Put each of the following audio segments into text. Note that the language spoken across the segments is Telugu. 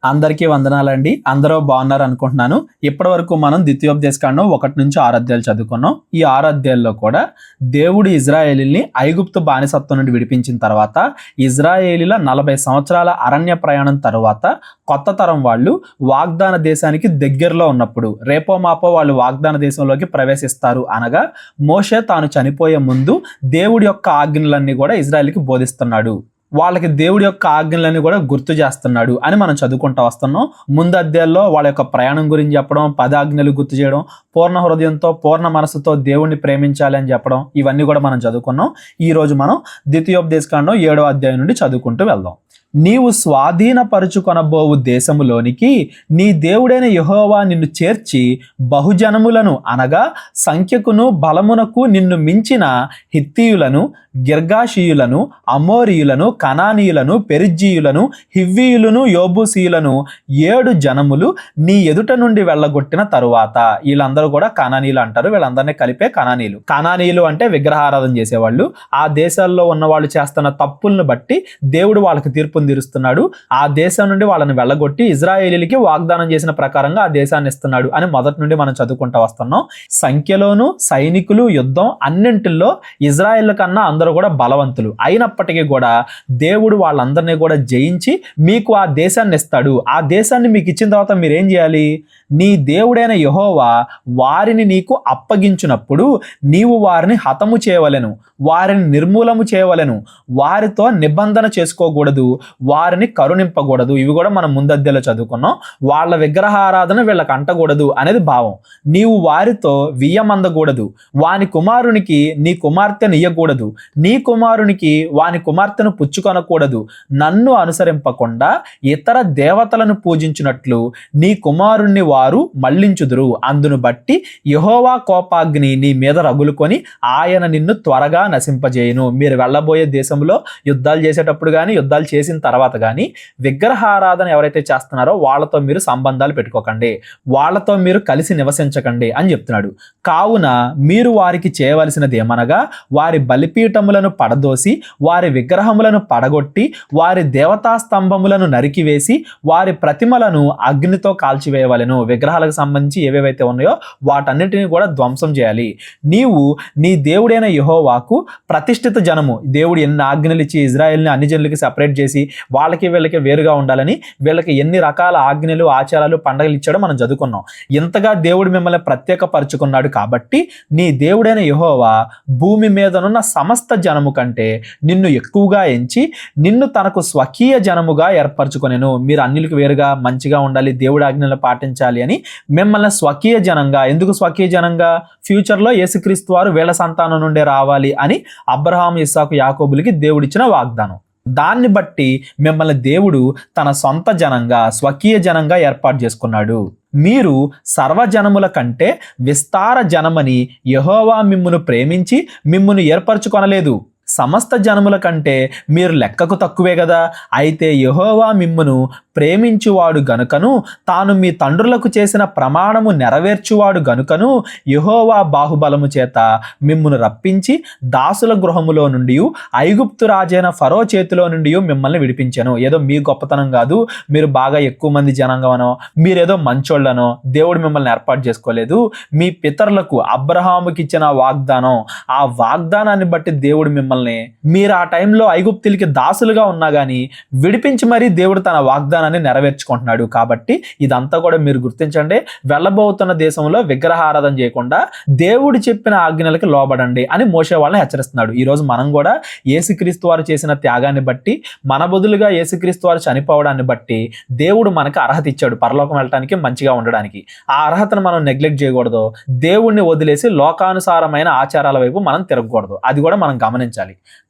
అందరికీ వందనాలండి. అందరూ బాగున్నారు అనుకుంటున్నాను. ఇప్పటివరకు మనం ద్వితీయోపదేశకాండం 1 నుంచి 6 అధ్యాయాలు చదువుకున్నాం. ఈ 6 అధ్యాయాల్లో కూడా దేవుడు ఇజ్రాయేలీల్ని ఐగుప్తు బానిసత్వం నుండి విడిపించిన తర్వాత, ఇజ్రాయేలీల 40 సంవత్సరాల అరణ్య ప్రయాణం తరువాత కొత్త తరం వాళ్ళు వాగ్దాన దేశానికి దగ్గరలో ఉన్నప్పుడు, రేపో మాపో వాళ్ళు వాగ్దాన దేశంలోకి ప్రవేశిస్తారు అనగా, మోషే తాను చనిపోయే ముందు దేవుడి యొక్క ఆజ్ఞలన్నీ కూడా ఇజ్రాయేల్కి బోధిస్తున్నాడు. వాళ్ళకి దేవుడి యొక్క ఆజ్ఞలన్నీ కూడా గుర్తు చేస్తున్నాడు అని మనం చదువుకుంటూ వస్తున్నాం. ముందు అధ్యాయాల్లో వాళ్ళ యొక్క ప్రయాణం గురించి చెప్పడం, 10 ఆజ్ఞలు గుర్తు చేయడం, పూర్ణ హృదయంతో పూర్ణ మనసుతో దేవుణ్ణి ప్రేమించాలి అని చెప్పడం, ఇవన్నీ కూడా మనం చదువుకున్నాం. ఈరోజు మనం ద్వితీయోపదేశకాండం 7వ అధ్యాయం నుండి చదువుకుంటూ వెళ్దాం. నీవు స్వాధీనపరుచుకొనబోవు దేశములోనికి నీ దేవుడైన యెహోవా నిన్ను చేర్చి బహుజనములను అనగా సంఖ్యకును బలమునకు నిన్ను మించిన హిత్తీయులను, గిర్గాషీయులను, అమోరీయులను, కనానీయులను, పెరిజ్జీయులను, హివ్వీయులను, యోబూసీయులను 7 జనములు నీ ఎదుట నుండి వెళ్ళగొట్టిన తరువాత, వీళ్ళందరూ కూడా కనానీయులు అంటారు. వీళ్ళందరినీ కలిపే కనానీయులు. కనానీయులు అంటే విగ్రహారాధన చేసేవాళ్ళు. ఆ దేశాల్లో ఉన్న వాళ్ళు చేస్తున్న తప్పులను బట్టి దేవుడు వాళ్ళకి తీర్పు తీరుస్తున్నాడు. ఆ దేశం నుండి వాళ్ళని వెళ్ళగొట్టి ఇజ్రాయేలీలకి వాగ్దానం చేసిన ప్రకారంగా ఆ దేశాన్ని ఇస్తున్నాడు అని మొదటి నుండి మనం చదువుకుంటూ వస్తున్నాం. సంఖ్యలోను, సైనికులు, యుద్ధం అన్నింటిలో ఇజ్రాయేల్ కన్నా అందరూ కూడా బలవంతులు. అయినప్పటికీ కూడా దేవుడు వాళ్ళందరినీ కూడా జయించి మీకు ఆ దేశాన్ని ఇస్తాడు. ఆ దేశాన్ని మీకు ఇచ్చిన తర్వాత మీరేం చేయాలి? నీ దేవుడైన యెహోవా వారిని నీకు అప్పగించినప్పుడు నీవు వారిని హతము చేయవలెను, వారిని నిర్మూలము చేయవలెను, వారితో నిబంధన చేసుకోకూడదు, వారిని కరుణింపకూడదు. ఇవి కూడా మనం ముందద్దెలో చదువుకున్నాం. వాళ్ళ విగ్రహారాధన వీళ్ళకి అంటకూడదు అనేది భావం. నీవు వారితో వియ్యమందకూడదు, వాని కుమారునికి నీ కుమార్తెను ఇయ్యకూడదు, నీ కుమారునికి వాని కుమార్తెను పుచ్చుకొనకూడదు, నన్ను అనుసరింపకుండా ఇతర దేవతలను పూజించినట్లు నీ కుమారుణ్ణి వారు మళ్లించుదురు. అందును బట్టి యెహోవా కోపాగ్ని నీ మీద రగులుకొని ఆయన నిన్ను త్వరగా నశింపజేయును. మీరు వెళ్ళబోయే దేశంలో యుద్ధాలు చేసేటప్పుడు కానీ, యుద్ధాలు చేసిన తర్వాత కానీ విగ్రహారాధన ఎవరైతే చేస్తున్నారో వాళ్ళతో మీరు సంబంధాలు పెట్టుకోకండి, వాళ్ళతో మీరు కలిసి నివసించకండి అని చెప్తున్నాడు. కావున మీరు వారికి చేయవలసినది ఏమనగా, వారి బలిపీఠములను పడదోసి, వారి విగ్రహములను పడగొట్టి, వారి దేవతా స్తంభములను నరికివేసి, వారి ప్రతిమలను అగ్నితో కాల్చివేయవలెను. విగ్రహాలకు సంబంధించి ఏవేవైతే ఉన్నాయో వాటన్నిటిని కూడా ధ్వంసం చేయాలి. నీవు నీ దేవుడైన యెహోవాకు ప్రతిష్ఠిత జనము. దేవుడు ఎన్ని ఆజ్ఞలు ఇచ్చి ఇజ్రాయెల్ని అన్ని జనులకి సెపరేట్ చేసి వాళ్ళకి వీళ్ళకి వేరుగా ఉండాలని వీళ్ళకి ఎన్ని రకాల ఆజ్ఞలు, ఆచారాలు, పండగలు ఇచ్చాడో మనం చదువుకున్నాం. ఇంతగా దేవుడు మిమ్మల్ని ప్రత్యేకపరుచుకున్నాడు కాబట్టి నీ దేవుడైన యెహోవా భూమి మీదనున్న సమస్త జనము కంటే నిన్ను ఎక్కువగా ఎంచి నిన్ను తనకు స్వకీయ జనముగా ఏర్పరచుకొనెను. మీరు అన్యులకు వేరుగా మంచిగా ఉండాలి, దేవుడి ఆజ్ఞలు పాటించాలి అని మిమ్మల్ని స్వకీయ జనంగా, ఎందుకు స్వకీయ జనంగా? ఫ్యూచర్లో యేసుక్రీస్తు వారు వీళ్ళ సంతానం నుండే రావాలి అని అబ్రహాము, ఇస్సాకు, యాకోబులకి దేవుడిచ్చిన వాగ్దానం. దాన్ని బట్టి మిమ్మల్ని దేవుడు తన సొంత జనంగా, స్వకీయ జనంగా ఏర్పాటు చేసుకున్నాడు. మీరు సర్వజనముల కంటే విస్తార జనమని యెహోవా మిమ్మును ప్రేమించి మిమ్మును ఏర్పరచుకొనలేదు. సమస్త జనముల కంటే మీరు లెక్కకు తక్కువే కదా. అయితే యెహోవా మిమ్మును ప్రేమించువాడు గనుకను, తాను మీ తండ్రులకు చేసిన ప్రమాణము నెరవేర్చువాడు గనుకను యెహోవా బాహుబలము చేత మిమ్మును రప్పించి దాసుల గృహములో నుండి, ఐగుప్తు రాజైన ఫరో చేతిలో నుండి మిమ్మల్ని విడిపించాను. ఏదో మీ గొప్పతనం కాదు, మీరు బాగా ఎక్కువ మంది జనంగానో, మీరేదో మంచోళ్ళనో దేవుడు మిమ్మల్ని ఏర్పాటు చేసుకోలేదు. మీ పితరులకు అబ్రహాముకి ఇచ్చిన వాగ్దానం, ఆ వాగ్దానాన్ని బట్టి దేవుడు మిమ్మల్ని, మీరు ఆ టైంలో ఐగుప్తులకి దాసులుగా ఉన్నా కానీ విడిపించి మరీ దేవుడు తన వాగ్దానాన్ని నెరవేర్చుకుంటున్నాడు. కాబట్టి ఇదంతా కూడా మీరు గుర్తించండి. వెళ్ళబోతున్న దేశంలో విగ్రహారాధన చేయకుండా దేవుడు చెప్పిన ఆజ్ఞలకి లోబడండి అని మోషే వాళ్ళని హెచ్చరిస్తున్నాడు. ఈరోజు మనం కూడా యేసుక్రీస్తు వారు చేసిన త్యాగాన్ని బట్టి, మన బదులుగా యేసుక్రీస్తు వారు చనిపోవడాన్ని బట్టి దేవుడు మనకు అర్హత ఇచ్చాడు పరలోకం వెళ్ళడానికి, మంచిగా ఉండడానికి. ఆ అర్హతను మనం నెగ్లెక్ట్ చేయకూడదు. దేవుణ్ణి వదిలేసి లోకానుసారమైన ఆచారాల వైపు మనం తిరగకూడదు. అది కూడా మనం గమనించాలి.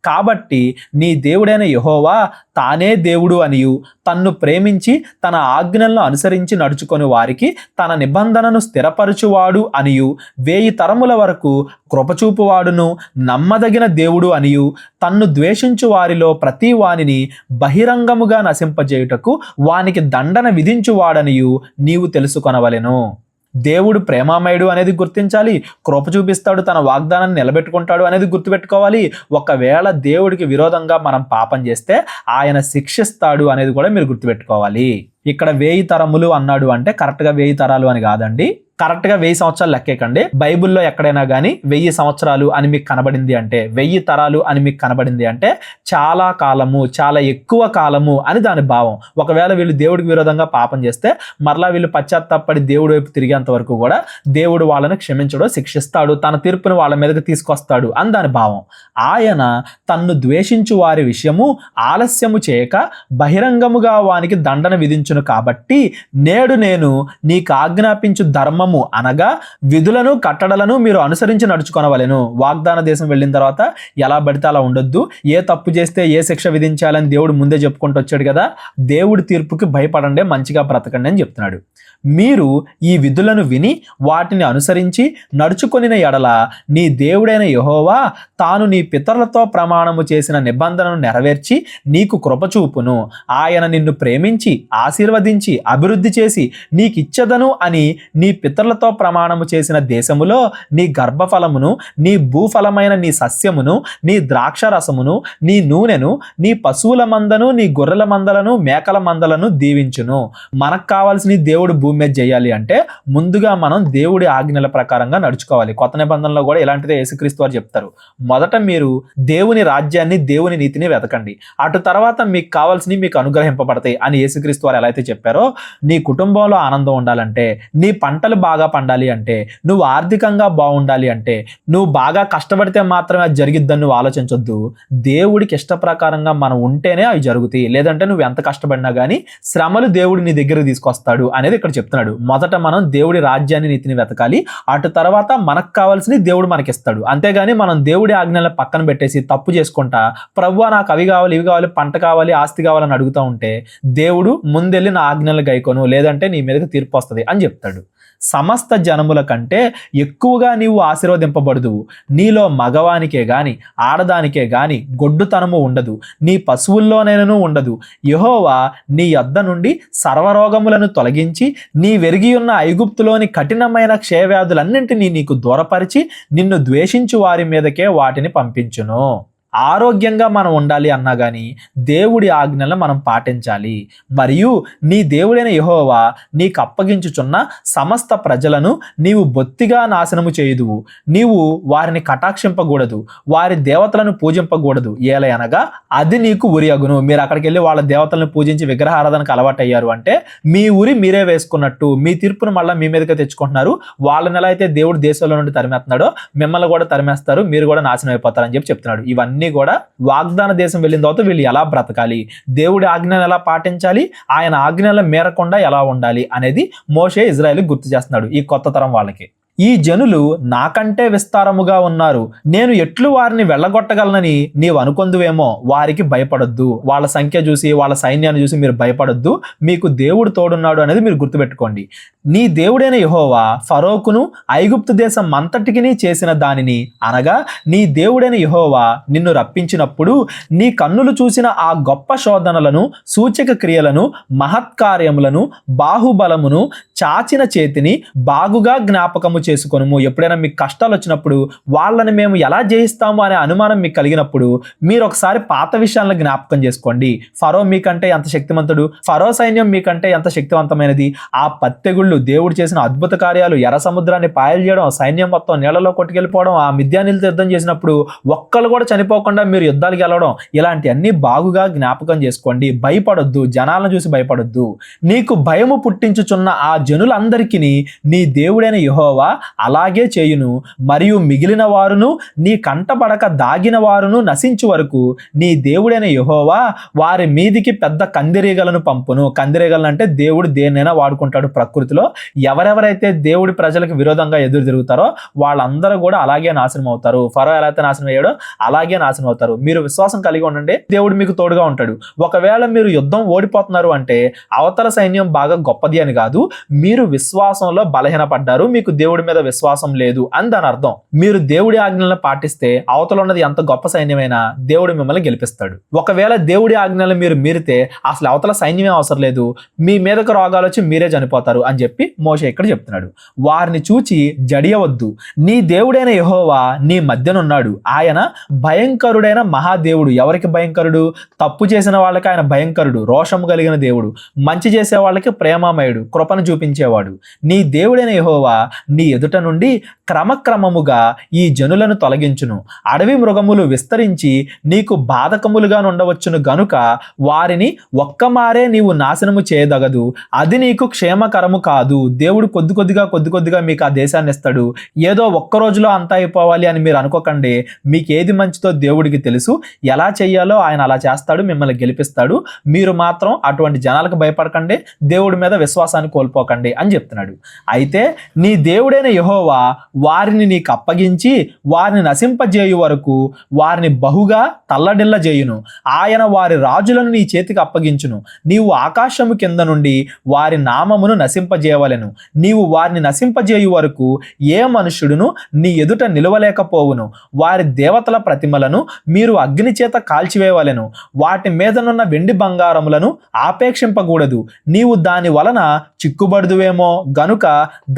కాబట్టి నీ దేవుడైన యెహోవా తానే దేవుడు అనియు, తన్ను ప్రేమించి తన ఆజ్ఞలను అనుసరించి నడుచుకొని వారికి తన నిబంధనను స్థిరపరచువాడు అనియు, 1000 తరముల వరకు కృపచూపువాడును నమ్మదగిన దేవుడు అనియు, తన్ను ద్వేషించు వారిలో ప్రతి వానిని బహిరంగముగా నశింపజేయుటకు వానికి దండన విధించువాడనియు నీవు తెలుసుకొనవలెను. దేవుడు ప్రేమామయుడు అనేది గుర్తించాలి, కృప చూపిస్తాడు, తన వాగ్దానాన్ని నిలబెట్టుకుంటాడు అనేది గుర్తుపెట్టుకోవాలి. ఒకవేళ దేవుడికి విరోధంగా మనం పాపం చేస్తే ఆయన శిక్షిస్తాడు అనేది కూడా మీరు గుర్తుపెట్టుకోవాలి. ఇక్కడ 1000 తరములు అన్నాడు అంటే కరెక్ట్గా 1000 తరాలు అని కాదండి, కరెక్ట్గా 1000 సంవత్సరాలు లెక్కేకండి. బైబిల్లో ఎక్కడైనా కానీ 1000 సంవత్సరాలు అని మీకు కనబడింది అంటే, 1000 తరాలు అని మీకు కనబడింది అంటే చాలా కాలము, చాలా ఎక్కువ కాలము అని దాని భావం. ఒకవేళ వీళ్ళు దేవుడికి విరోధంగా పాపం చేస్తే మరలా వీళ్ళు పశ్చాత్తాపడి దేవుడి వైపు తిరిగేంత వరకు కూడా దేవుడు వాళ్ళని క్షమించడం, శిక్షిస్తాడు, తన తీర్పును వాళ్ళ మీదకి తీసుకొస్తాడు అని దాని భావం. ఆయన తన్ను ద్వేషించు వారి విషయము ఆలస్యము చేయక బహిరంగముగా వానికి దండన విధించును కాబట్టి నేడు నేను నీకు ఆజ్ఞాపించు ధర్మము అనగా విధులను కట్టడలను మీరు అనుసరించి నడుచుకొనవలెను. వాగ్దాన దేశం వెళ్ళిన తర్వాత ఎలా పడితే అలా ఉండొద్దు, ఏ తప్పు చేస్తే ఏ శిక్ష విధించాలని దేవుడు ముందే చెప్పుకుంటూ వచ్చాడు కదా. దేవుడి తీర్పుకి భయపడండి, మంచిగా బ్రతకండి అని చెప్తున్నాడు. మీరు ఈ విధులను విని వాటిని అనుసరించి నడుచుకొనిన ఎడల నీ దేవుడైన యెహోవా తాను నీ పితరులతో ప్రమాణము చేసిన నిబంధనను నెరవేర్చి నీకు కృపచూపును. ఆయన నిన్ను ప్రేమించి ఆశీర్వదించి అభివృద్ధి చేసి నీకిచ్చదను అని నీ పితరులతో ప్రమాణము చేసిన దేశములో నీ గర్భఫలమును, నీ భూఫలమైన నీ సస్యమును, నీ ద్రాక్ష రసమును, నీ నూనెను, నీ పశువుల మందను, నీ గొర్రెల మందలను, మేకల మందలను దీవించును. మనకు కావాల్సిన దేవుడు భూమి మీద చేయాలి అంటే ముందుగా మనం దేవుడి ఆజ్ఞల ప్రకారంగా నడుచుకోవాలి. కొత్త నిబంధనలో కూడా ఇలాంటిదే యేసుక్రీస్తు వారు చెప్తారు. మొదట మీరు దేవుని రాజ్యాన్ని, దేవుని నీతిని వెతకండి, అటు తర్వాత మీకు కావాల్సినవి మీకు అనుగ్రహింపబడతాయి అని యేసుక్రీస్తు వారు ఎలా అయితే చెప్పారో, నీ కుటుంబంలో ఆనందం ఉండాలంటే, నీ పంటలు బాగా పండాలి అంటే, నువ్వు ఆర్థికంగా బాగుండాలి అంటే, నువ్వు బాగా కష్టపడితే మాత్రమే అది జరిగిద్దని నువ్వు ఆలోచించొద్దు. దేవుడికి ఇష్ట ప్రకారంగా మనం ఉంటేనే అవి జరుగుతాయి. లేదంటే నువ్వు ఎంత కష్టపడినా కానీ శ్రమలు దేవుడు నీ దగ్గరకు తీసుకొస్తాడు అనేది ఇక్కడ చెప్తున్నాడు. మొదట మనం దేవుడి రాజ్యాన్ని, నీతిని వెతకాలి, అటు తర్వాత మనకు కావాల్సినవి దేవుడు మనకిస్తాడు. అంతేగాని మనం దేవుడి ఆజ్ఞలను పక్కన పెట్టేసి తప్పు చేసుకుంటా ప్రభువా నాకు అవి కావాలి, ఇవి కావాలి, పంట కావాలి, ఆస్తి కావాలని అడుగుతూ ఉంటే దేవుడు ముందెళ్ళి నా ఆజ్ఞలు గైకొను, లేదంటే నీ మీదకి తీర్పు వస్తుంది అని చెప్తాడు. సమస్త జనముల కంటే ఎక్కువగా నీవు ఆశీర్వదింపబడదు. నీలో మగవానికే గాని ఆడదానికే గాని గొడ్డుతనము ఉండదు, నీ పశువుల్లోనైనను ఉండదు. యెహోవా నీ యొద్ద నుండి సర్వరోగములను తొలగించి నీ వెరిగియున్న ఐగుప్తులోని కఠినమైన క్షయవ్యాధులన్నింటినీ నీకు దూరపరిచి నిన్ను ద్వేషించు వారి మీదకే వాటిని పంపించును. ఆరోగ్యంగా మనం ఉండాలి అన్నా కానీ దేవుడి ఆజ్ఞలను మనం పాటించాలి. మరియు నీ దేవుడైన యెహోవా నీకు అప్పగించుచున్న సమస్త ప్రజలను నీవు బొత్తిగా నాశనము చేయుదువు. నీవు వారిని కటాక్షింపకూడదు, వారి దేవతలను పూజింపకూడదు. ఏలయనగా అది నీకు ఉరియగును. మీరు అక్కడికి వెళ్ళి వాళ్ళ దేవతలను పూజించి విగ్రహారాధనకు అలవాటయ్యారు అంటే మీ ఊరి మీరే వేసుకున్నట్టు, మీ తీర్పును మళ్ళీ మీ మీదకే తెచ్చుకుంటున్నారు. వాళ్ళని ఎలా అయితే దేవుడు దేశంలో నుండి తరిమేస్తున్నాడో మిమ్మల్ని కూడా తరిమేస్తారు, మీరు కూడా నాశనం అయిపోతారని చెప్పి చెప్తున్నాడు. ఇవన్నీ కూడా వాగ్దాన దేశం వెళ్ళిన తర్వాత వీళ్ళు ఎలా బ్రతకాలి, దేవుడి ఆజ్ఞలను ఎలా పాటించాలి, ఆయన ఆజ్ఞల మేరకుండా ఎలా ఉండాలి అనేది మోషే ఇజ్రాయేలుకి గుర్తు చేస్తున్నాడు ఈ కొత్త తరం వాళ్ళకి. ఈ జనులు నాకంటే విస్తారముగా ఉన్నారు, నేను ఎట్లు వారిని వెళ్ళగొట్టగలనని నీవు అనుకొందువేమో. వారికి భయపడొద్దు, వాళ్ళ సంఖ్య చూసి వాళ్ళ సైన్యాన్ని చూసి మీరు భయపడొద్దు, మీకు దేవుడు తోడున్నాడు అనేది మీరు గుర్తుపెట్టుకోండి. నీ దేవుడైన యెహోవా ఫరోకును ఐగుప్తు దేశం అంతటికి చేసిన దానిని, అనగా నీ దేవుడైన యెహోవా నిన్ను రప్పించినప్పుడు నీ కన్నులు చూసిన ఆ గొప్ప శోధనలను, సూచక క్రియలను, మహత్కార్యములను, బాహుబలమును, చాచిన చేతిని బాగుగా జ్ఞాపకము చేసుకొనుము. ఎప్పుడైనా మీకు కష్టాలు వచ్చినప్పుడు వాళ్ళని మేము ఎలా జయిస్తాము అనే అనుమానం మీకు కలిగినప్పుడు మీరు ఒకసారి పాత విషయాలను జ్ఞాపకం చేసుకోండి. ఫరో మీకంటే ఎంత శక్తివంతుడు, ఫరో సైన్యం మీకంటే ఎంత శక్తివంతమైనది. ఆ పత్తెగుళ్ళు, దేవుడు చేసిన అద్భుత కార్యాలు, ఎర్ర సముద్రాన్ని పాయలు చేయడం, సైన్యం మొత్తం నీళ్లలో కొట్టుకెళ్ళిపోవడం, ఆ మిద్యానీలతో యుద్ధం చేసినప్పుడు ఒక్కళ్ళు కూడా చనిపోకుండా మీరు యుద్ధాలు గెలవడం, ఇలాంటివన్నీ బాగుగా జ్ఞాపకం చేసుకోండి. భయపడొద్దు, జనాలను చూసి భయపడొద్దు. నీకు భయము పుట్టించుచున్న ఆ జనులందరికీ నీ దేవుడైన యెహోవా అలాగే చేయును. మరియు మిగిలిన వారును నీ కంటపడక దాగిన వారును నశించు వరకు నీ దేవుడైన యెహోవా వారి మీదికి పెద్ద కందిరీగలను పంపును. కందిరీగలను అంటే దేవుడు దేన్నైనా వాడుకుంటాడు ప్రకృతిలో. ఎవరెవరైతే దేవుడి ప్రజలకు విరోధంగా ఎదురు తిరుగుతారో వాళ్ళందరూ కూడా అలాగే నాశనం అవుతారు. ఫరో ఎలా అయితే నాశనం అయ్యాడో అలాగే నాశనం అవుతారు. మీరు విశ్వాసం కలిగి ఉండండి, దేవుడు మీకు తోడుగా ఉంటాడు. ఒకవేళ మీరు యుద్ధం ఓడిపోతున్నారు అంటే అవతల సైన్యం బాగా గొప్పది అని కాదు, మీరు విశ్వాసంలో బలహీనపడ్డారు, మీకు దేవుడి దేవుడి మీద విశ్వాసం లేదు అని దాని అర్థం. మీరు దేవుడి ఆజ్ఞలను పాటిస్తే అవతల ఉన్నది ఎంత గొప్ప సైన్యమైనా దేవుడు మిమ్మల్ని గెలిపిస్తాడు. ఒకవేళ దేవుడి ఆజ్ఞలను మీరు మీరితే అసలు అవతల సైన్యమే అవసరం లేదు, మీ మీదకు రోగాలు వచ్చి మీరే చనిపోతారు అని చెప్పి మోషే ఇక్కడ చెప్తున్నాడు. వారిని చూచి జడియవద్దు, నీ దేవుడైన యెహోవా నీ మధ్యనున్నాడు. ఆయన భయంకరుడైన మహాదేవుడు. ఎవరికి భయంకరుడు? తప్పు చేసిన వాళ్ళకి ఆయన భయంకరుడు, రోషము కలిగిన దేవుడు. మంచి చేసే వాళ్ళకి ప్రేమమయుడు, కృపను చూపించేవాడు. నీ దేవుడైన యెహోవా నీ ఎదుట నుండి క్రమక్రమముగా ఈ జనులను తొలగించును. అడవి మృగములు విస్తరించి నీకు బాధకములుగా ఉండవచ్చును గనుక వారిని ఒక్కమారే నీవు నాశనము చేయదగదు. అది నీకు క్షేమకరము కాదు. దేవుడు కొద్ది కొద్దిగా మీకు ఆ దేశాన్ని ఇస్తాడు. ఏదో ఒక్క రోజులో అంతా అయిపోవాలి అని మీరు అనుకోకండి. మీకు ఏది మంచిదో దేవుడికి తెలుసు. ఎలా చెయ్యాలో ఆయన అలా చేస్తాడు, మిమ్మల్ని గెలిపిస్తాడు. మీరు మాత్రం అటువంటి జనాలకు భయపడకండి, దేవుడి మీద విశ్వాసాన్ని కోల్పోకండి అని చెప్తున్నాడు. అయితే నీ దేవుడైన యెహోవా వారిని నీకు అప్పగించి వారిని నశింపజేయు వరకు వారిని బహుగా తల్లడిల్ల చేయును. ఆయన వారి రాజులను నీ చేతికి అప్పగించును. నీవు ఆకాశము కింద నుండి వారి నామమును నశింపజేయవలెను. నీవు వారిని నశింపజేయు వరకు ఏ మనుష్యుడును నీ ఎదుట నిలవలేకపోవును. వారి దేవతల ప్రతిమలను మీరు అగ్ని చేత కాల్చివేయవలెను. వాటి మీదనున్న వెండి బంగారములను ఆపేక్షింపకూడదు. నీవు దాని వలన చిక్కుబడుదువేమో గనుక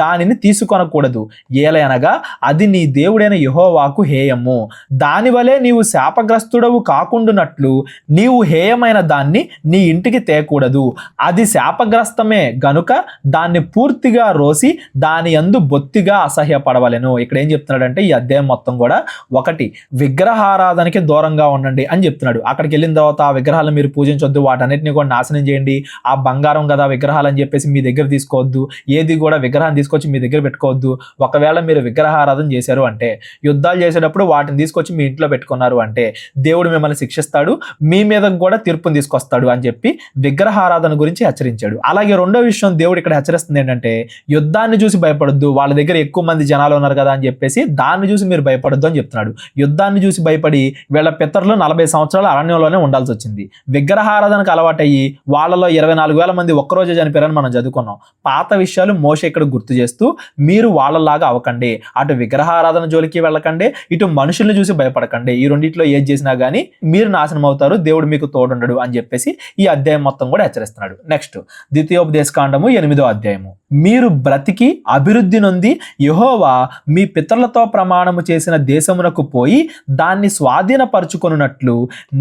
దానిని తీసుకొనకూడదు. ఏలయనగా అది నీ దేవుడైన యెహోవాకు హేయము. దానివలే నీవు శాపగ్రస్తుడవు కాకుండునట్లు నీవు హేయమైన దాన్ని నీ ఇంటికి తేకూడదు. అది శాపగ్రస్తమే గనుక దాన్ని పూర్తిగా రోసి దాని యందు బొత్తిగా అసహ్యపడవలెను. ఇక్కడ ఏం చెప్తున్నాడంటే ఈ అధ్యాయం మొత్తం కూడా ఒకటి, విగ్రహారాధనకి దూరంగా ఉండండి అని చెప్తున్నాడు. అక్కడికి వెళ్ళిన తర్వాత ఆ విగ్రహాలను మీరు పూజించొద్దు, వాటన్నిటిని కూడా నాశనం చేయండి. ఆ బంగారం కదా విగ్రహాలు అని చెప్పేసి మీ దగ్గర తీసుకోవద్దు. ఏది కూడా విగ్రహాన్ని తీసుకొచ్చి మీ దగ్గర పెట్టుకోవద్దు. ఒకవేళ మీరు విగ్రహారాధన చేశారు అంటే, యుద్ధాలు చేసేటప్పుడు వాటిని తీసుకొచ్చి మీ ఇంట్లో పెట్టుకున్నారు అంటే దేవుడు మిమ్మల్ని శిక్షిస్తాడు, మీ మీద కూడా తీర్పుని తీసుకొస్తాడు అని చెప్పి విగ్రహారాధన గురించి హెచ్చరించాడు. అలాగే రెండో విషయం దేవుడు ఇక్కడ హెచ్చరిస్తుంది ఏంటంటే, యుద్ధాన్ని చూసి భయపడొద్దు, వాళ్ళ దగ్గర ఎక్కువ మంది జనాలు ఉన్నారు కదా అని చెప్పేసి దాన్ని చూసి మీరు భయపడొద్దు అని చెప్తున్నాడు. యుద్ధాన్ని చూసి భయపడి వీళ్ళ పితరులు 40 సంవత్సరాలు అరణ్యంలోనే ఉండాల్సి వచ్చింది. విగ్రహారాధనకు అలవాటయ్యి వాళ్ళలో 24,000 మంది ఒక్కరోజే చనిపోయారని మనం చదువుకున్నాం. పాత విషయాలు మోషే ఇక్కడ గుర్తు చేస్తూ మీరు వాళ్ళలాగా అవ్వకండి, అటు విగ్రహారాధన జోలికి వెళ్ళకండి, ఇటు మనుషుల్ని చూసి భయపడకండి. ఈ రెండిట్లో ఏది చేసినా గానీ మీరు నాశనం అవుతారు, దేవుడు మీకు తోడుండడు అని చెప్పేసి ఈ అధ్యాయం మొత్తం కూడా హెచ్చరిస్తున్నాడు. నెక్స్ట్ ద్వితీయోపదేశకాండము 8వ అధ్యాయము. మీరు బ్రతికి అభివృద్ధి నొంది యెహోవా మీ పితరులతో ప్రమాణము చేసిన దేశమునకు పోయి దాన్ని స్వాధీనపరుచుకొనున్నట్లు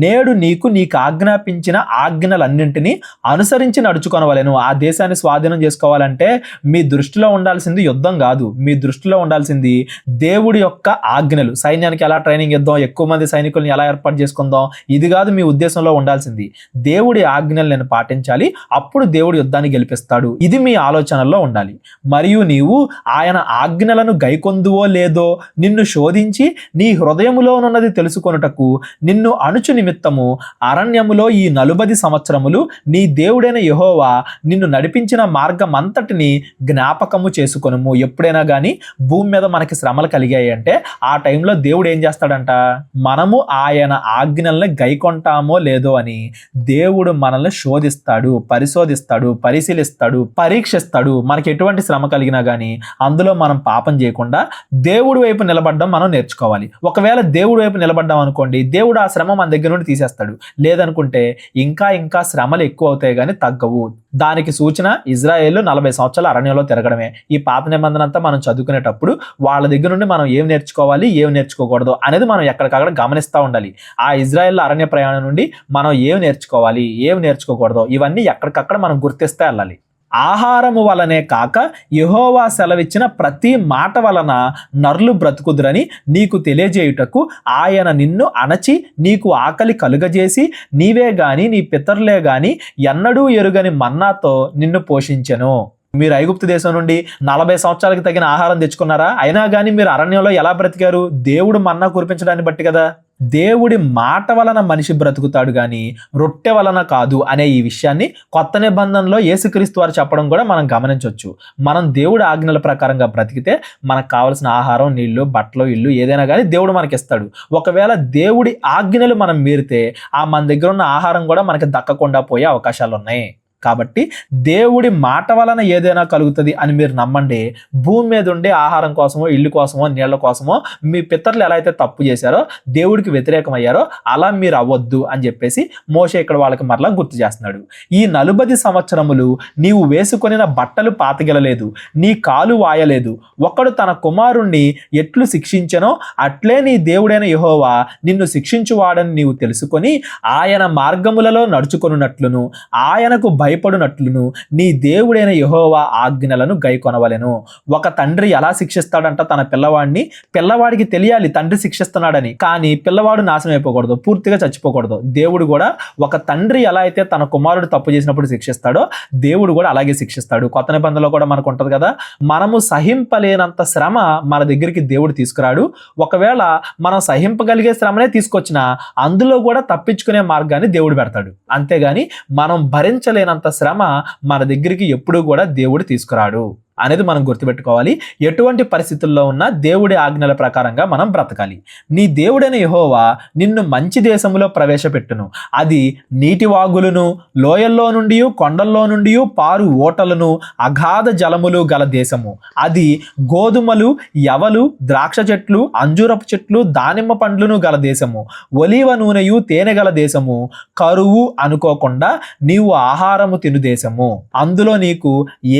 నేడు నీకు ఆజ్ఞాపించిన ఆజ్ఞలన్నింటినీ అనుసరించి నడుచుకొనవలెను. ఆ దేశాన్ని స్వాధీనం చేసుకోవాలంటే మీ దృష్టిలో ఉండాల్సింది యుద్ధం కాదు, మీ దృష్టిలో ఉండాల్సింది దేవుడి యొక్క ఆజ్ఞలు. సైన్యానికి ఎలా ట్రైనింగ్ ఇద్దాం, ఎక్కువ మంది సైనికుల్ని ఎలా ఏర్పాటు చేసుకుందాం, ఇది కాదు మీ ఉద్దేశంలో ఉండాల్సింది. దేవుడి ఆజ్ఞలు నేను పాటించాలి, అప్పుడు దేవుడు యుద్ధాన్ని గెలిపిస్తాడు. ఇది మీ ఆలోచనల్లో ఉండాలి. మరియు నీవు ఆయన ఆజ్ఞలను గైకొందువో లేదో నిన్ను శోధించి నీ హృదయములోనున్నది తెలుసుకొనుటకు నిన్ను అణుచు నిమిత్తము అరణ్యములో ఈ 40 సంవత్సరములు నీ దేవుడైన యెహోవా నిన్ను నడిపించిన మార్గమంతటిని జ్ఞాపకము చేసుకొనుము. ఎప్పుడైనా కానీ భూమి మీద మనకి శ్రమలు కలిగాయి అంటే ఆ టైంలో దేవుడు ఏం చేస్తాడంట, మనము ఆయన ఆజ్ఞల్ని గైకొంటామో లేదో అని దేవుడు మనల్ని శోధిస్తాడు, పరిశోధిస్తాడు, పరిశీలిస్తాడు, పరీక్షిస్తాడు. మనకి ఎటువంటి శ్రమ కలిగినా కానీ అందులో మనం పాపం చేయకుండా దేవుడి వైపు నిలబడడం మనం నేర్చుకోవాలి. ఒకవేళ దేవుడి వైపు నిలబడ్డాం అనుకోండి, దేవుడు ఆ శ్రమ మన దగ్గర నుండి తీసేస్తాడు. లేదనుకుంటే ఇంకా శ్రమలు ఎక్కువ అవుతాయి కానీ తగ్గవు. దానికి సూచన ఇజ్రాయేలు 40 సంవత్సరాల అరణ్యంలో తిరగడమే. ఈ పాత నిబంధన అంతా మనం చదువుకునేటప్పుడు వాళ్ళ దగ్గర నుండి మనం ఏం నేర్చుకోవాలి, ఏం నేర్చుకోకూడదు అనేది మనం ఎక్కడికక్కడ గమనిస్తూ ఉండాలి. ఆ ఇజ్రాయేల్ అరణ్య ప్రయాణం నుండి మనం ఏం నేర్చుకోవాలి, ఏం నేర్చుకోకూడదు, ఇవన్నీ ఎక్కడికక్కడ మనం గుర్తిస్తే వెళ్ళాలి. ఆహారము వలనే కాక యెహోవా సెలవిచ్చిన ప్రతి మాట వలన నరులు బ్రతుకుదురని నీకు తెలియజేయుటకు ఆయన నిన్ను అణచి నీకు ఆకలి కలుగజేసి నీవే గాని నీ పితరులే గాని ఎన్నడూ ఎరుగని మన్నాతో నిన్ను పోషించెను. మీరు ఐగుప్తు దేశం నుండి 40 సంవత్సరాలకు తగిన ఆహారం తెచ్చుకున్నారా? అయినా కానీ మీరు అరణ్యంలో ఎలా బ్రతికారు? దేవుడు మన్నా కురిపించడాన్ని బట్టి కదా. దేవుడి మాట వలన మనిషి బ్రతుకుతాడు కానీ రొట్టె వలన కాదు అనే ఈ విషయాన్ని కొత్త నిబంధనలో యేసుక్రీస్తు వారు చెప్పడం కూడా మనం గమనించవచ్చు. మనం దేవుడి ఆజ్ఞల ప్రకారంగా బ్రతికితే మనకు కావాల్సిన ఆహారం, నీళ్లు, బట్టలు, ఇల్లు ఏదైనా కానీ దేవుడు మనకి ఇస్తాడు. ఒకవేళ దేవుడి ఆజ్ఞలు మనం మీరితే మన దగ్గర ఉన్న ఆహారం కూడా మనకి దక్కకుండా పోయే అవకాశాలు ఉన్నాయి. కాబట్టి దేవుడి మాట వలన ఏదైనా కలుగుతుంది అని మీరు నమ్మండి. భూమి మీద ఉండే ఆహారం కోసమో, ఇల్లు కోసమో, నీళ్ల కోసమో మీ పితరులు ఎలా అయితే తప్పు చేశారో, దేవుడికి వ్యతిరేకమయ్యారో అలా మీరు అవ్వద్దు అని చెప్పేసి మోషే ఇక్కడ వాళ్ళకి మరలా గుర్తు చేస్తున్నాడు. ఈ 40 సంవత్సరములు నీవు వేసుకొనిన బట్టలు పాతగిలలేదు, నీ కాలు వాయలేదు. ఒకడు తన కుమారుణ్ణి ఎట్లు శిక్షించెనో అట్లే నీ దేవుడైన యెహోవా నిన్ను శిక్షించువాడని నీవు తెలుసుకొని ఆయన మార్గములలో నడుచుకొనున్నట్లును ఆయనకు భయపడునట్లును నీ దేవుడైన యెహోవా ఆజ్ఞలను గైకొనవలెను. ఒక తండ్రి ఎలా శిక్షిస్తాడంట తన పిల్లవాడిని? పిల్లవాడికి తెలియాలి తండ్రి శిక్షిస్తున్నాడని, కానీ పిల్లవాడు నాశనం అయిపోకూడదు, పూర్తిగా చచ్చిపోకూడదు. దేవుడు కూడా ఒక తండ్రి ఎలా అయితే తన కుమారుడు తప్పు చేసినప్పుడు శిక్షిస్తాడో దేవుడు కూడా అలాగే శిక్షిస్తాడు. కొత్త నిబంధనలో కూడా మనకు ఉంటది కదా, మనము సహింపలేనంత శ్రమ మన దగ్గరికి దేవుడు తీసుకురాడు. ఒకవేళ మనం సహింపగలిగే శ్రమనే తీసుకొచ్చినా అందులో కూడా తప్పించుకునే మార్గాన్ని దేవుడు పెడతాడు. అంతేగాని మనం భరించలేనంత శ్రమ మన దగ్గరికి ఎప్పుడూ కూడా దేవుడు తీసుకురాడు అనేది మనం గుర్తుపెట్టుకోవాలి. ఎటువంటి పరిస్థితుల్లో ఉన్నా దేవుడి ఆజ్ఞల ప్రకారంగా మనం బ్రతకాలి. నీ దేవుడైన యెహోవా నిన్ను మంచి దేశములో ప్రవేశపెట్టును. అది నీటి వాగులను, లోయల్లో నుండి కొండల్లో నుండి పారు ఓటలను, అగాధ జలములు గల దేశము. అది గోధుమలు, యవలు, ద్రాక్ష చెట్లు, అంజూరపు చెట్లు, దానిమ్మ పండ్లను గల దేశము. ఒలీవ నూనెయు తేనె గల దేశము. కరువు అనుకోకుండా నీవు ఆహారము తిను దేశము. అందులో నీకు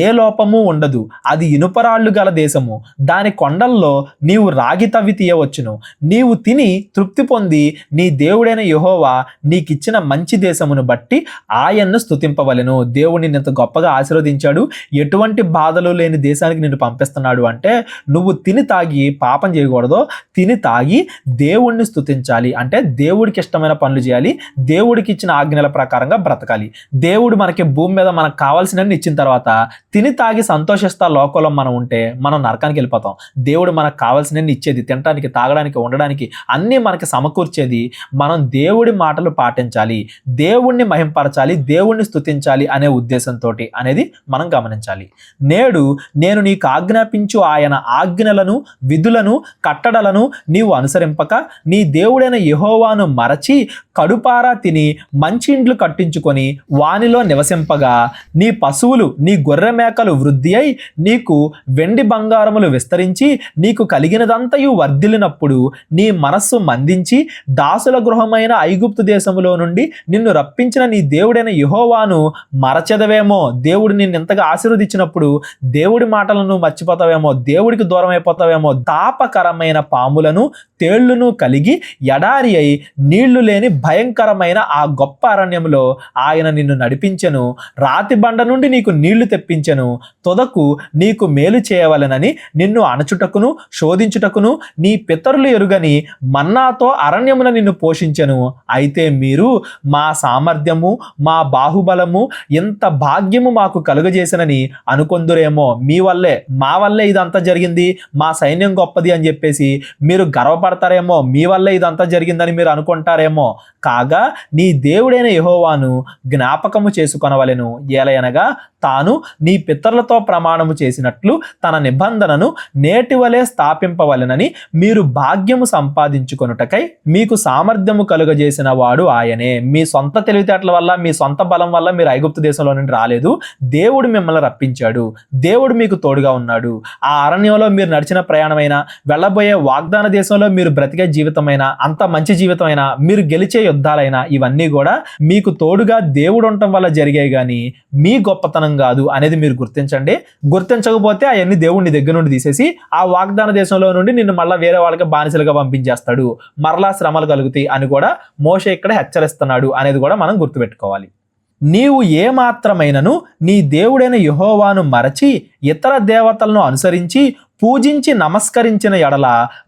ఏ లోపము ఉండదు. అది ఇనుపరాళ్లు గల దేశము. దాని కొండల్లో నీవు రాగి తవ్వి తీయవచ్చును. నీవు తిని తృప్తి పొంది నీ దేవుడైన యెహోవా నీకిచ్చిన మంచి దేశమును బట్టి ఆయన్ను స్తుతింపవలెను. దేవుడు నిన్ను ఇంత గొప్పగా ఆశీర్వదించాడు, ఎటువంటి బాధలు లేని దేశానికి నిన్ను పంపిస్తున్నాడు అంటే నువ్వు తిని తాగి పాపం చేయకూడదు, తిని తాగి దేవుణ్ణి స్తుతించాలి. అంటే దేవుడికి ఇష్టమైన పనులు చేయాలి, దేవుడికి ఇచ్చిన ఆజ్ఞల ప్రకారంగా బ్రతకాలి. దేవుడు మనకి భూమి మీద మనకు కావాల్సినన్ని ఇచ్చిన తర్వాత తిని తాగి సంతోషిస్తా లోకంలో మనం ఉంటే మనం నరకానికి వెళ్ళిపోతాం. దేవుడు మనకు కావాల్సినన్ని ఇచ్చేది, తినడానికి, తాగడానికి, ఉండడానికి అన్నీ మనకి సమకూర్చేది. మనం దేవుడి మాటలు పాటించాలి, దేవుణ్ణి మహింపరచాలి, దేవుణ్ణి స్తుతించాలి అనే ఉద్దేశంతో అనేది మనం గమనించాలి. నేడు నేను నీకు ఆజ్ఞాపించు ఆయన ఆజ్ఞలను, విధులను, కట్టడలను నీవు అనుసరింపక నీ దేవుడైన యెహోవాను మరచి కడుపారా తిని మంచి ఇండ్లు కట్టించుకొని వానిలో నివసింపగా నీ పశువులు, నీ గొర్రె మేకలు వృద్ధి అయి నీకు వెండి బంగారములు విస్తరించి నీకు కలిగినదంతయు వర్ధిల్లినప్పుడు నీ మనస్సు మందించి దాసుల గృహమైన ఐగుప్తు దేశములో నుండి నిన్ను రప్పించిన నీ దేవుడైన యెహోవాను మరచెదవేమో. దేవుడు నిన్ను ఎంతగా ఆశీర్వదించినప్పుడు దేవుడి మాటలను మర్చిపోతావేమో, దేవుడికి దూరం అయిపోతావేమో. తాపకరమైన పాములను, తేళ్లును కలిగి ఎడారి అయి నీళ్లు లేని భయంకరమైన ఆ గొప్ప అరణ్యంలో ఆయన నిన్ను నడిపించెను. రాతి బండ నుండి నీకు నీళ్లు తెప్పించెను. తుదకు నీకు మేలు చేయవలెనని నిన్ను అణచుటకును శోధించుటకును నీ పితరులు ఎరుగని మన్నాతో అరణ్యమున నిన్ను పోషించెను. అయితే మీరు మా సామర్థ్యము, మా బాహుబలము, ఎంత భాగ్యము మాకు కలుగజేసినని అనుకొందురేమో. మీ వల్లే, మా వల్లే ఇదంతా జరిగింది, మా సైన్యం గొప్పది అని చెప్పేసి మీరు గర్వపడతారేమో, మీ వల్లే ఇదంతా జరిగిందని మీరు అనుకుంటారేమో. కాగా నీ దేవుడైన యెహోవాను జ్ఞాపకము చేసుకొనవలెను. ఏలయనగా తాను నీ పితరులతో ప్రమాణము చేసినట్లు తన నిబంధనను నేటి వలె స్థాపింపవలెనని మీరు భాగ్యము సంపాదించుకొనుటకై మీకు సామర్థ్యము కలుగజేసిన వాడు ఆయనే. మీ సొంత తెలివితేటల వల్ల, మీ సొంత బలం వల్ల మీరు ఐగుప్తు దేశంలో నుండి రాలేదు. దేవుడు మిమ్మల్ని రప్పించాడు, దేవుడు మీకు తోడుగా ఉన్నాడు. ఆ అరణ్యంలో మీరు నడిచిన ప్రయాణమైనా, వెళ్ళబోయే వాగ్దాన దేశంలో మీరు బ్రతికే జీవితమైనా, అంత మంచి జీవితమైనా, మీరు గెలిచే యుద్ధాలైనా ఇవన్నీ కూడా మీకు తోడుగా దేవుడు ఉండటం వల్ల జరిగాయి కానీ మీ గొప్పతనం కాదు అనేది మీరు గుర్తించండి. గుర్తించకపోతే అవన్నీ దేవుడిని దగ్గర నుండి తీసేసి ఆ వాగ్దాన దేశంలో నుండి నిన్ను మళ్ళీ వేరే వాళ్ళకి బానిసలుగా పంపించేస్తాడు, మరలా శ్రమలు కలుగుతాయి అని కూడా మోషే ఇక్కడ హెచ్చరిస్తున్నాడు అనేది కూడా మనం గుర్తుపెట్టుకోవాలి. నీవు ఏ మాత్రమైనను నీ దేవుడైన యెహోవాను మరచి ఇతర దేవతలను అనుసరించి పూజించి నమస్కరించిన ఎడల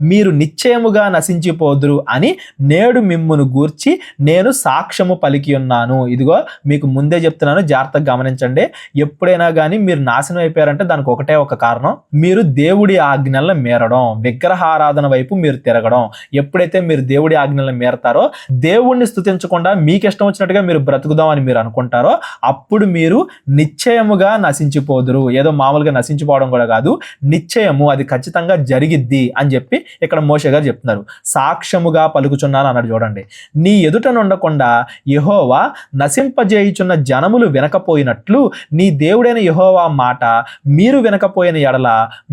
మీరు నిశ్చయముగా నశించిపోదురు అని నేడు మిమ్మును గూర్చి నేను సాక్ష్యము పలికి ఉన్నాను. ఇదిగో మీకు ముందే చెప్తున్నాను, జాగ్రత్తగా గమనించండి. ఎప్పుడైనా కానీ మీరు నాశనం అయిపోయారంటే దానికి ఒకటే ఒక కారణం, మీరు దేవుడి ఆజ్ఞలను మీరడం, విగ్రహారాధన వైపు మీరు తిరగడం. ఎప్పుడైతే మీరు దేవుడి ఆజ్ఞలను మీరతారో, దేవుణ్ణి స్తుతించకుండా మీకు ఇష్టం వచ్చినట్టుగా మీరు బ్రతుకుదాం అని మీరు అనుకుంటారో, అప్పుడు మీరు నిశ్చయముగా నశించిపోదురు. ఏదో మామూలుగా నశించిపోవడం కూడా కాదు, నిశ్చయము సత్యము, అది ఖచ్చితంగా జరిగిద్ది అని చెప్పి ఇక్కడ మోషే గారు చెప్తున్నారు. సాక్ష్యముగా పలుకుచున్నాను అన్నాడు. చూడండి, నీ ఎదుట నుండకుండా యెహోవా నశింపజేయుచున్న జనములు వినకపోయినట్లు నీ దేవుడైన యెహోవా మాట మీరు వినకపోయిన ఎడల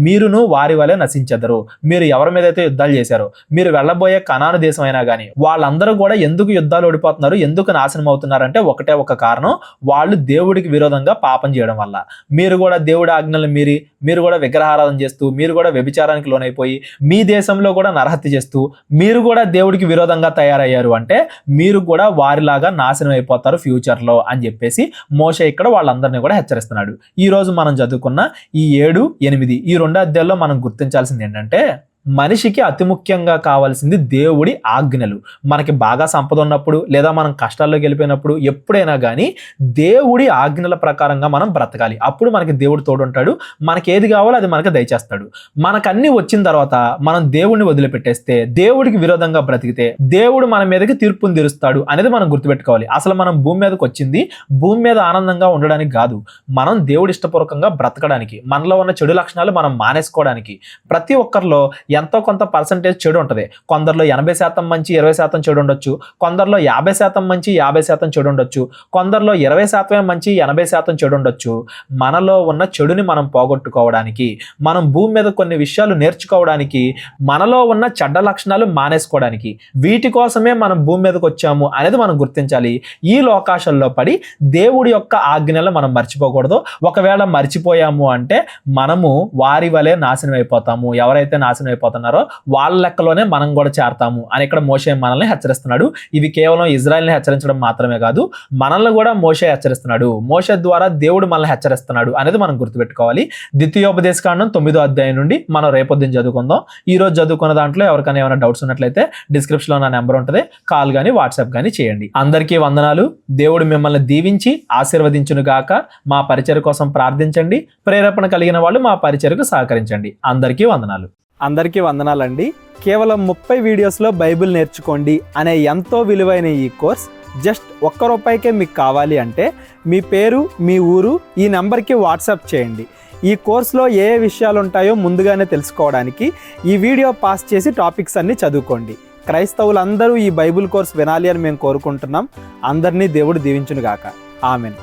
మీరును వారి వలె నశించెదరు. మీరు ఎవరి మీద అయితే యుద్ధాలు చేశారో, మీరు వెళ్ళబోయే కనాను దేశం అయినా కానీ వాళ్ళందరూ కూడా ఎందుకు యుద్ధాలు ఓడిపోతున్నారు, ఎందుకు నాశనం అవుతున్నారంటే ఒకటే ఒక కారణం, వాళ్ళు దేవుడికి విరోధంగా పాపం చేయడం వల్ల. మీరు కూడా దేవుడి ఆజ్ఞలు మీరి, మీరు కూడా విగ్రహారాధన చేస్తూ, మీరు కూడా వ్యభిచారానికి లోనైపోయి, మీ దేశంలో కూడా నరహత్య చేస్తూ మీరు కూడా దేవుడికి విరోధంగా తయారయ్యారు అంటే మీరు కూడా వారిలాగా నాశనం అయిపోతారు ఫ్యూచర్లో అని చెప్పేసి మోషే ఇక్కడ వాళ్ళందరినీ కూడా హెచ్చరిస్తున్నాడు. ఈ రోజు మనం చదువుకున్న ఈ 7, 8 ఈ 2 అధ్యాయాల్లో మనం గుర్తించాల్సింది ఏంటంటే, మనిషికి అతి ముఖ్యంగా కావాల్సింది దేవుడి ఆజ్ఞలు. మనకి బాగా సంపద ఉన్నప్పుడు లేదా మనం కష్టాల్లోకి వెళ్ళిపోయినప్పుడు ఎప్పుడైనా కానీ దేవుడి ఆజ్ఞల ప్రకారంగా మనం బ్రతకాలి. అప్పుడు మనకి దేవుడు తోడుంటాడు, మనకి ఏది కావాలో అది మనకి దయచేస్తాడు. మనకన్నీ వచ్చిన తర్వాత మనం దేవుడిని వదిలిపెట్టేస్తే, దేవుడికి విరోధంగా బ్రతికితే దేవుడు మన మీదకి తీర్పును తీరుస్తాడు అనేది మనం గుర్తుపెట్టుకోవాలి. అసలు మనం భూమి మీదకి వచ్చింది భూమి మీద ఆనందంగా ఉండడానికి కాదు, మనం దేవుడి ఇష్టపూర్వకంగా బ్రతకడానికి, మనలో ఉన్న చెడు లక్షణాలు మనం మానేసుకోవడానికి. ప్రతి ఒక్కరిలో ఎంతో కొంత పర్సంటేజ్ చెడు ఉంటుంది. కొందరిలో 80% మంచి, 20% చెడు ఉండొచ్చు. కొందరిలో 50% మంచి, 50% చెడు ఉండొచ్చు. కొందరిలో 20% మంచి, 80% చెడు ఉండొచ్చు. మనలో ఉన్న చెడుని మనం పోగొట్టుకోవడానికి, మనం భూమి మీద కొన్ని విషయాలు నేర్చుకోవడానికి, మనలో ఉన్న చెడ్డ లక్షణాలు మానేసుకోవడానికి, వీటి కోసమే మనం భూమి మీదకి వచ్చాము అనేది మనం గుర్తించాలి. ఈ లోకాశల్లో పడి దేవుడి యొక్క ఆజ్ఞలు మనం మర్చిపోకూడదు. ఒకవేళ మర్చిపోయాము అంటే మనము వారి వలె నాశనం అయిపోతాము. ఎవరైతే నాశనం అయిపోతున్నారో వాళ్ళ లెక్కలోనే మనం కూడా చేరతాము అని ఇక్కడ మోషే మనల్ని హెచ్చరిస్తున్నాడు. ఇవి కేవలం ఇజ్రాయెల్ని హెచ్చరించడం మాత్రమే కాదు, మనల్ని కూడా మోషే హెచ్చరిస్తున్నాడు. మోషే ద్వారా దేవుడు మనల్ని హెచ్చరిస్తున్నాడు అనేది మనం గుర్తుపెట్టుకోవాలి. ద్వితీయోపదేశకాండం 9వ అధ్యాయం నుండి మనం రేపొద్దున చదువుకుందాం. ఈ రోజు చదువుకున్న దాంట్లో ఎవరికైనా ఏమైనా డౌట్స్ ఉన్నట్లయితే డిస్క్రిప్షన్లో నా నెంబర్ ఉంటుంది, కాల్ కానీ వాట్సాప్ కానీ చేయండి. అందరికీ వందనాలు. దేవుడు మిమ్మల్ని దీవించి ఆశీర్వదించును గాక. మా పరిచర్య కోసం ప్రార్థించండి. ప్రేరేపణ కలిగిన వాళ్ళు మా పరిచర్యకు సహకరించండి. అందరికీ వందనాలు. అందరికీ వందనాలండి. కేవలం 30 వీడియోస్లో బైబిల్ నేర్చుకోండి అనే ఎంతో విలువైన ఈ కోర్స్ జస్ట్ ₹1 మీకు కావాలి అంటే మీ పేరు, మీ ఊరు ఈ నెంబర్కి వాట్సాప్ చేయండి. ఈ కోర్సులో ఏ విషయాలు ఉంటాయో ముందుగానే తెలుసుకోవడానికి ఈ వీడియో పాస్ చేసి టాపిక్స్ అన్నీ చదువుకోండి. క్రైస్తవులందరూ ఈ బైబిల్ కోర్స్ వినాలి అని మేము కోరుకుంటున్నాం. అందరినీ దేవుడు దీవించును గాక. ఆమెన్.